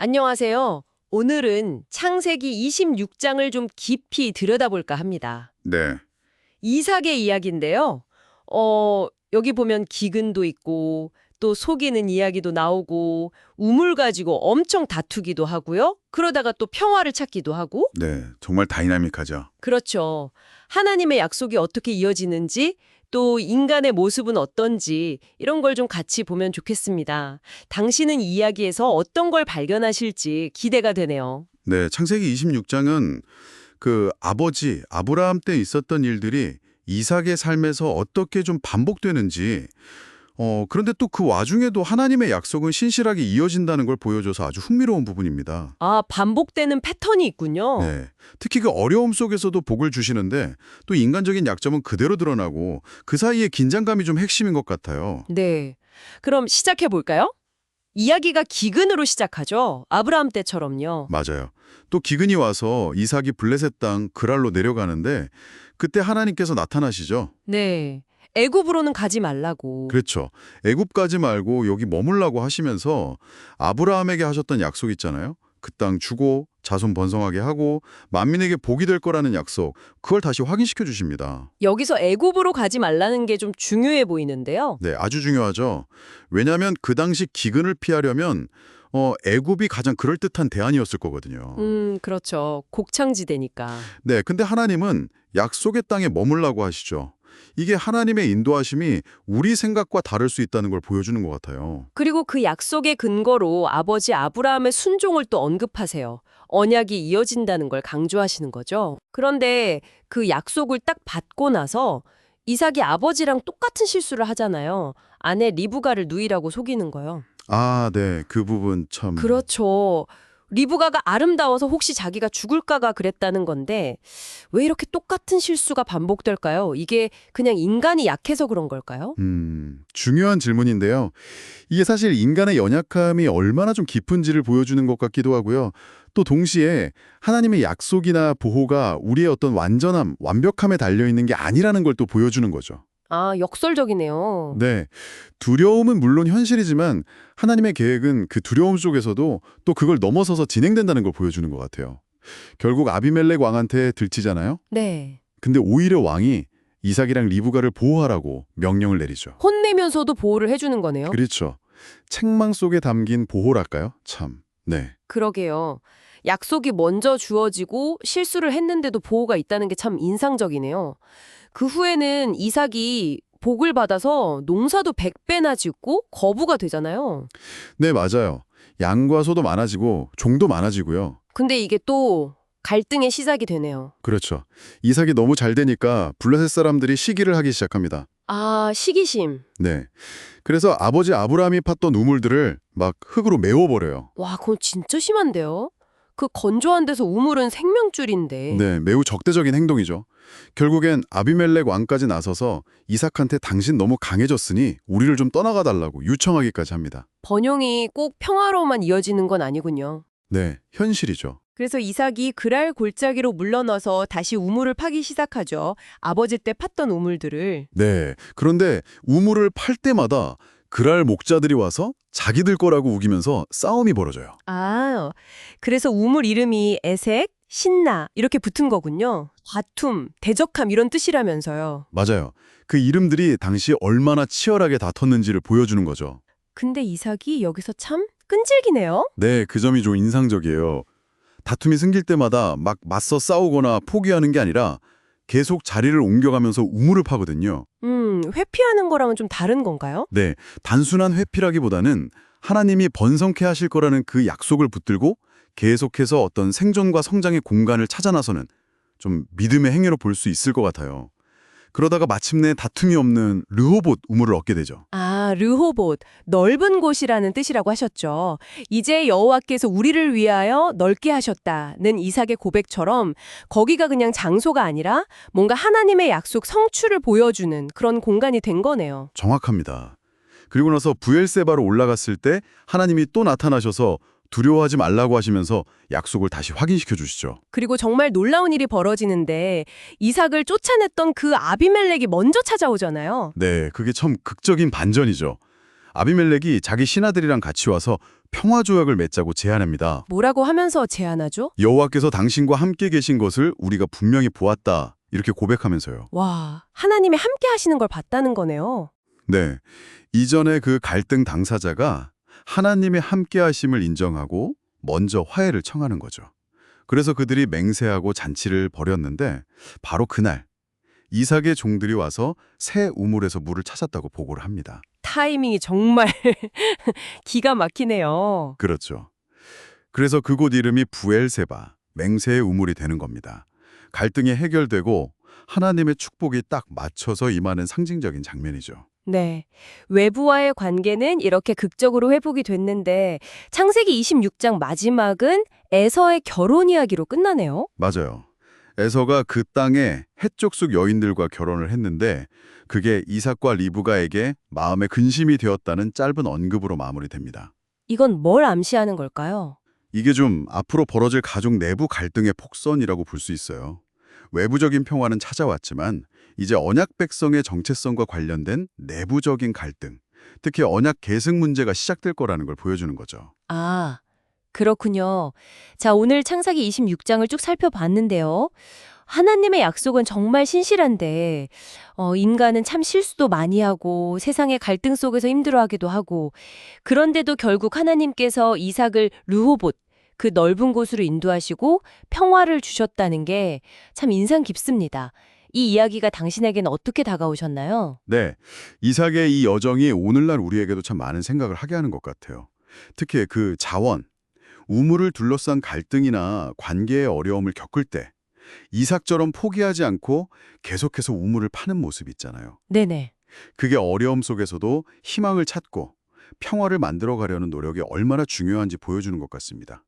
안녕하세요. 오늘은 창세기 26장을 좀 깊이 들여다볼까 합니다. 네, 이삭의 이야기인데요. 여기 보면 기근도 있고 또 속이는 이야기도 나오고 우물 가지고 엄청 다투기도 하고요. 그러다가 또 평화를 찾기도 하고. 네, 정말 다이나믹하죠. 그렇죠. 하나님의 약속이 어떻게 이어지는지 또 인간의 모습은 어떤지 이런 걸 좀 같이 보면 좋겠습니다. 당신은 이 이야기에서 어떤 걸 발견하실지 기대가 되네요. 네, 창세기 26장은 그 아버지 아브라함 때 있었던 일들이 이삭의 삶에서 어떻게 좀 반복되는지, 그런데 또 그 와중에도 하나님의 약속은 신실하게 이어진다는 걸 보여줘서 아주 흥미로운 부분입니다. 아, 반복되는 패턴이 있군요. 네, 특히 그 어려움 속에서도 복을 주시는데 또 인간적인 약점은 그대로 드러나고 그 사이에 긴장감이 좀 핵심인 것 같아요. 네. 그럼 시작해 볼까요? 이야기가 기근으로 시작하죠. 아브라함 때처럼요. 맞아요. 또 기근이 와서 이삭이 블레셋 땅 그랄로 내려가는데 그때 하나님께서 나타나시죠. 네. 애굽으로는 가지 말라고. 그렇죠. 애굽 가지 말고 여기 머물라고 하시면서 아브라함에게 하셨던 약속 있잖아요. 그 땅 주고 자손 번성하게 하고 만민에게 복이 될 거라는 약속, 그걸 다시 확인시켜 주십니다. 여기서 애굽으로 가지 말라는 게 좀 중요해 보이는데요. 네, 아주 중요하죠. 왜냐하면 그 당시 기근을 피하려면 애굽이 가장 그럴듯한 대안이었을 거거든요. 그렇죠. 곡창지대니까. 네, 근데 하나님은 약속의 땅에 머물라고 하시죠. 이게 하나님의 인도하심이 우리 생각과 다를 수 있다는 걸 보여주는 것 같아요. 그리고 그 약속의 근거로 아버지 아브라함의 순종을 또 언급하세요. 언약이 이어진다는 걸 강조하시는 거죠. 그런데 그 약속을 딱 받고 나서 이삭이 아버지랑 똑같은 실수를 하잖아요. 아내 리브가를 누이라고 속이는 거요. 아, 네, 그 부분 참. 그렇죠. 리브가가 아름다워서 혹시 자기가 죽을까가 그랬다는 건데 왜 이렇게 똑같은 실수가 반복될까요? 이게 그냥 인간이 약해서 그런 걸까요? 중요한 질문인데요. 이게 사실 인간의 연약함이 얼마나 좀 깊은지를 보여주는 것 같기도 하고요. 또 동시에 하나님의 약속이나 보호가 우리의 어떤 완전함, 완벽함에 달려있는 게 아니라는 걸 또 보여주는 거죠. 아, 역설적이네요. 네. 두려움은 물론 현실이지만 하나님의 계획은 그 두려움 속에서도 또 그걸 넘어서서 진행된다는 걸 보여주는 것 같아요. 결국 아비멜렉 왕한테 들치잖아요. 네. 근데 오히려 왕이 이삭이랑 리브가를 보호하라고 명령을 내리죠. 혼내면서도 보호를 해주는 거네요. 그렇죠. 책망 속에 담긴 보호랄까요? 참. 네. 그러게요. 약속이 먼저 주어지고 실수를 했는데도 보호가 있다는 게 참 인상적이네요. 그 후에는 이삭이 복을 받아서 농사도 100배나 짓고 거부가 되잖아요. 네, 맞아요. 양과 소도 많아지고 종도 많아지고요. 근데 이게 또 갈등의 시작이 되네요. 그렇죠. 이삭이 너무 잘 되니까 블레셋 사람들이 시기를 하기 시작합니다. 아, 시기심. 네. 그래서 아버지 아브라함이 팠던 우물들을 막 흙으로 메워버려요. 와, 그건 진짜 심한데요? 그 건조한 데서 우물은 생명줄인데. 네, 매우 적대적인 행동이죠. 결국엔 아비멜렉 왕까지 나서서 이삭한테 당신 너무 강해졌으니 우리를 좀 떠나가 달라고 요청하기까지 합니다. 번영이 꼭 평화로만 이어지는 건 아니군요. 네, 현실이죠. 그래서 이삭이 그랄 골짜기로 물러나서 다시 우물을 파기 시작하죠. 아버지 때 팠던 우물들을. 네, 그런데 우물을 팔 때마다 그랄 목자들이 와서 자기들 거라고 우기면서 싸움이 벌어져요. 아, 그래서 우물 이름이 에색, 신나 이렇게 붙은 거군요. 다툼, 대적함 이런 뜻이라면서요. 맞아요. 그 이름들이 당시 얼마나 치열하게 다퉜는지를 보여주는 거죠. 근데 이삭이 여기서 참 끈질기네요. 네, 그 점이 좀 인상적이에요. 다툼이 생길 때마다 막 맞서 싸우거나 포기하는 게 아니라 계속 자리를 옮겨가면서 우물을 파거든요. 회피하는 거랑은 좀 다른 건가요? 네, 단순한 회피라기보다는 하나님이 번성케 하실 거라는 그 약속을 붙들고 계속해서 어떤 생존과 성장의 공간을 찾아 나서는 좀 믿음의 행위로 볼 수 있을 것 같아요. 그러다가 마침내 다툼이 없는 르호봇 우물을 얻게 되죠. 아, 르호봇, 넓은 곳이라는 뜻이라고 하셨죠. 이제 여호와께서 우리를 위하여 넓게 하셨다는 이삭의 고백처럼 거기가 그냥 장소가 아니라 뭔가 하나님의 약속 성취를 보여주는 그런 공간이 된 거네요. 정확합니다. 그리고 나서 부엘세바로 올라갔을 때 하나님이 또 나타나셔서 두려워하지 말라고 하시면서 약속을 다시 확인시켜 주시죠. 그리고 정말 놀라운 일이 벌어지는데 이삭을 쫓아냈던 그 아비멜렉이 먼저 찾아오잖아요. 네, 그게 참 극적인 반전이죠. 아비멜렉이 자기 신하들이랑 같이 와서 평화 조약을 맺자고 제안합니다. 뭐라고 하면서 제안하죠? 여호와께서 당신과 함께 계신 것을 우리가 분명히 보았다. 이렇게 고백하면서요. 와, 하나님이 함께 하시는 걸 봤다는 거네요. 네. 이전에 그 갈등 당사자가 하나님의 함께 하심을 인정하고 먼저 화해를 청하는 거죠. 그래서 그들이 맹세하고 잔치를 벌였는데 바로 그날 이삭의 종들이 와서 새 우물에서 물을 찾았다고 보고를 합니다. 타이밍이 정말 기가 막히네요. 그렇죠. 그래서 그곳 이름이 부엘세바, 맹세의 우물이 되는 겁니다. 갈등이 해결되고 하나님의 축복이 딱 맞춰서 임하는 상징적인 장면이죠. 네. 외부와의 관계는 이렇게 극적으로 회복이 됐는데 창세기 26장 마지막은 에서의 결혼 이야기로 끝나네요. 맞아요. 에서가 그 땅의 헷족속 여인들과 결혼을 했는데 그게 이삭과 리브가에게 마음의 근심이 되었다는 짧은 언급으로 마무리됩니다. 이건 뭘 암시하는 걸까요? 이게 좀 앞으로 벌어질 가족 내부 갈등의 폭선이라고 볼 수 있어요. 외부적인 평화는 찾아왔지만 이제 언약 백성의 정체성과 관련된 내부적인 갈등, 특히 언약 계승 문제가 시작될 거라는 걸 보여주는 거죠. 아, 그렇군요. 자, 오늘 창세기 26장을 쭉 살펴봤는데요. 하나님의 약속은 정말 신실한데 인간은 참 실수도 많이 하고 세상의 갈등 속에서 힘들어하기도 하고 그런데도 결국 하나님께서 이삭을 르호봇 그 넓은 곳으로 인도하시고 평화를 주셨다는 게 참 인상 깊습니다. 이 이야기가 당신에게는 어떻게 다가오셨나요? 네, 이삭의 이 여정이 오늘날 우리에게도 참 많은 생각을 하게 하는 것 같아요. 특히 그 자원, 우물을 둘러싼 갈등이나 관계의 어려움을 겪을 때 이삭처럼 포기하지 않고 계속해서 우물을 파는 모습 있잖아요. 네네. 그게 어려움 속에서도 희망을 찾고 평화를 만들어 가려는 노력이 얼마나 중요한지 보여주는 것 같습니다.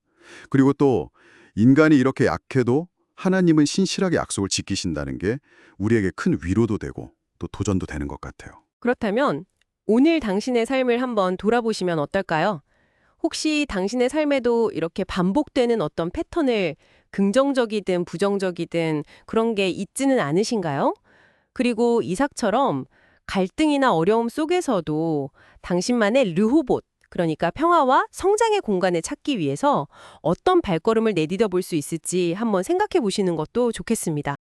그리고 또 인간이 이렇게 약해도 하나님은 신실하게 약속을 지키신다는 게 우리에게 큰 위로도 되고 또 도전도 되는 것 같아요. 그렇다면 오늘 당신의 삶을 한번 돌아보시면 어떨까요? 혹시 당신의 삶에도 이렇게 반복되는 어떤 패턴을 긍정적이든 부정적이든 그런 게 있지는 않으신가요? 그리고 이삭처럼 갈등이나 어려움 속에서도 당신만의 르호봇, 그러니까 평화와 성장의 공간을 찾기 위해서 어떤 발걸음을 내디뎌 볼 수 있을지 한번 생각해 보시는 것도 좋겠습니다.